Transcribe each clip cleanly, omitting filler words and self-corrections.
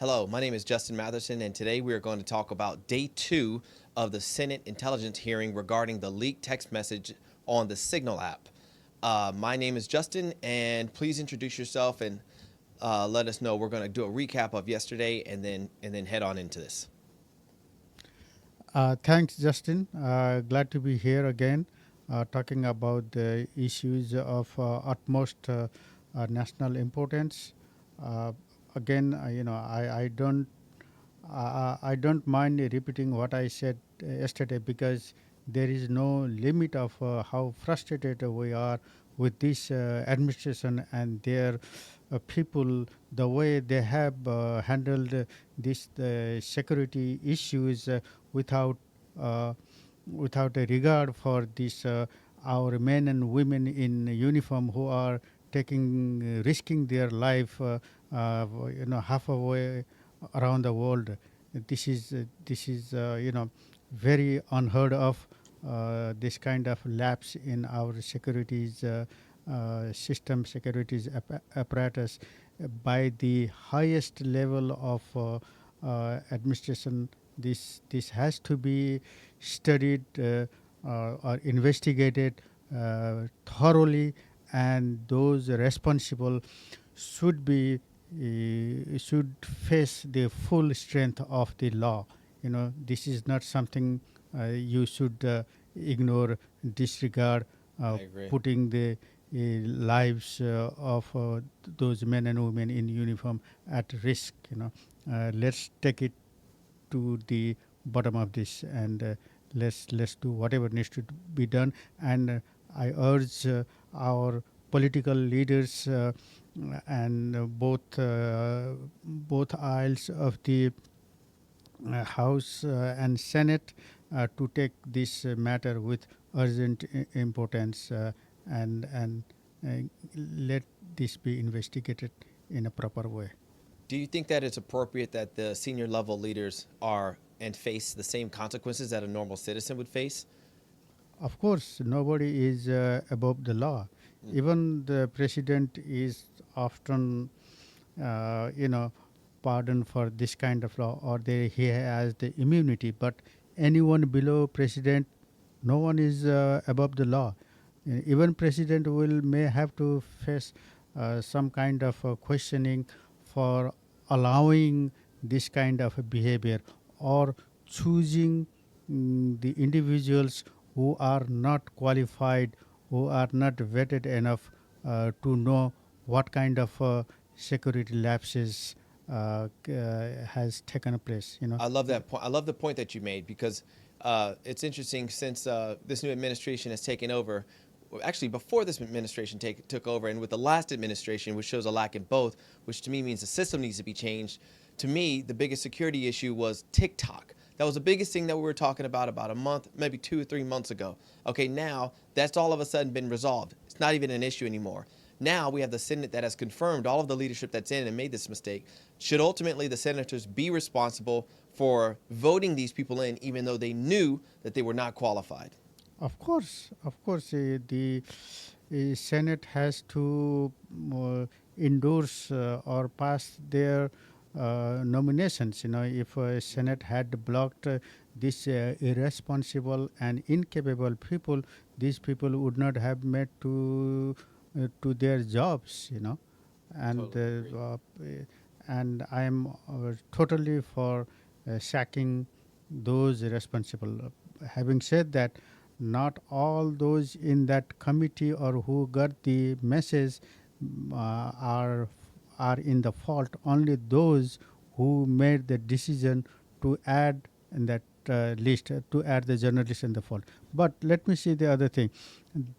Hello, my name is Justin Matherson, and today we are going to talk about day 2 of the Senate intelligence hearing regarding the leaked text message on the Signal app. My name is Justin, and please introduce yourself and let us know. We're going to do a recap of yesterday and then head on into this. Thanks, Justin. Glad to be here again, talking about the issues of utmost national importance. Uh, again, I don't mind repeating what I said yesterday because there is no limit of how frustrated we are with this administration and their people, the way they have handled this security issues without uh, without a regard for this our men and women in uniform who are risking their life halfway around the world. This is very unheard of. This kind of lapse in our securities system, securities apparatus by the highest level of administration. This has to be studied or investigated thoroughly, and those responsible should be should face the full strength of the law. This is not something you should ignore, disregard, I agree. putting the lives of those men and women in uniform at risk. Let's take it to the bottom of this, and let's do whatever needs to be done. And I urge our political leaders and both aisles of the House and Senate to take this matter with urgent importance, and uh, let this be investigated in a proper way. Do you think that it's appropriate that the senior level leaders are and face the same consequences that a normal citizen would face? Of course, nobody is above the law. Mm. Even the president is often, pardoned for this kind of law, or he has the immunity. But anyone below president, no one is above the law. Even president will may have to face some kind of questioning for allowing this kind of behavior, or choosing the individuals who are not qualified, who are not vetted enough to know what kind of security lapses has taken place. I love that point. I love the point that you made because it's interesting since this new administration has taken over. Actually, before this administration took over, and with the last administration, which shows a lack in both, which to me means the system needs to be changed. To me, the biggest security issue was TikTok. That was the biggest thing that we were talking about a month, maybe 2 or 3 months ago. Okay, now that's all of a sudden been resolved. It's not even an issue anymore. Now we have the Senate that has confirmed all of the leadership that's in and made this mistake. Should ultimately the senators be responsible for voting these people in, even though they knew that they were not qualified? Of course, the Senate has to endorse or pass their nominations. If Senate had blocked these irresponsible and incapable people, these people would not have met to their jobs. And Totally agree. and I am totally for sacking those responsible. Having said that, not all those in that committee or who got the message are in the fault. Only those who made the decision to add in that list, to add the journalist in the fault. But let me see the other thing.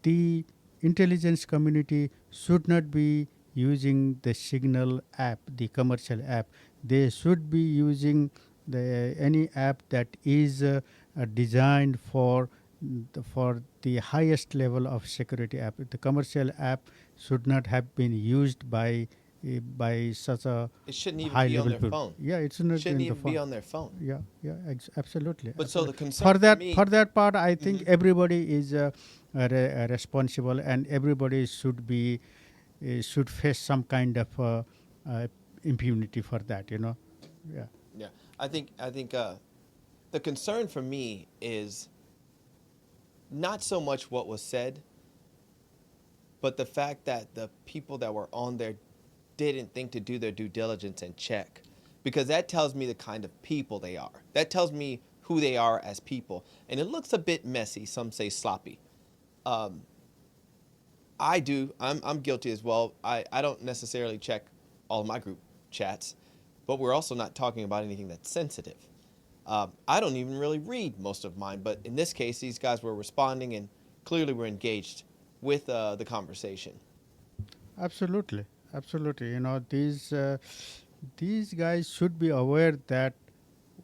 The intelligence community should not be using the Signal app, the commercial app. They should be using the any app that is designed for the highest level of security app. The commercial app should not have been used by such a It shouldn't even high be on level their people. phone. Yeah, it's It not shouldn't in the even be phone. on their phone. Yeah, yeah, absolutely, But so the absolutely. concern For for that, for me, that part, I think mhm, everybody is responsible, and everybody should face some kind of uh, impunity for that. Yeah. Yeah, I think the concern for me is not so much what was said, but the fact that the people that were on there didn't think to do their due diligence and check, because that tells me the kind of people they are. That tells me who they are as people, and it looks a bit messy. Some say sloppy. Um, I do. I'm guilty as well. I don't necessarily check all of my group chats, but we're also not talking about anything that's sensitive. I don't even really read most of mine, but in this case, these guys were responding and clearly were engaged with the conversation. Absolutely, absolutely. These guys should be aware that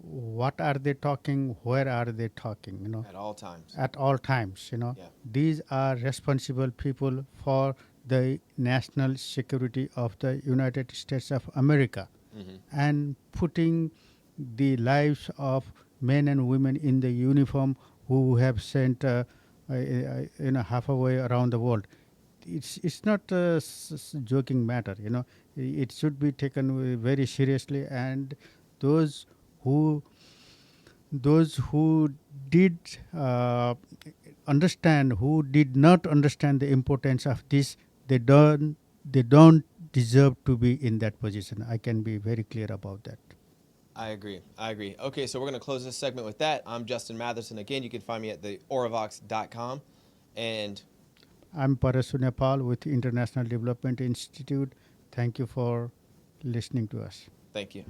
what are they talking, where are they talking. At all times. At all times. Yeah. These are responsible people for the national security of the United States of America, Hmm. and putting the lives of men and women in the uniform who have sent half away around the world. It's not a joking matter. It should be taken very seriously, and those who those who did understand, who did not understand the importance of this, they don't deserve to be in that position. I can be very clear about that. I agree. I agree. Okay, so we're going to close this segment with that. I'm Justin Matherson. Again, you can find me at theorivox.com. And I'm Parasu Nepal with International Development Institute. Thank you for listening to us. thank you.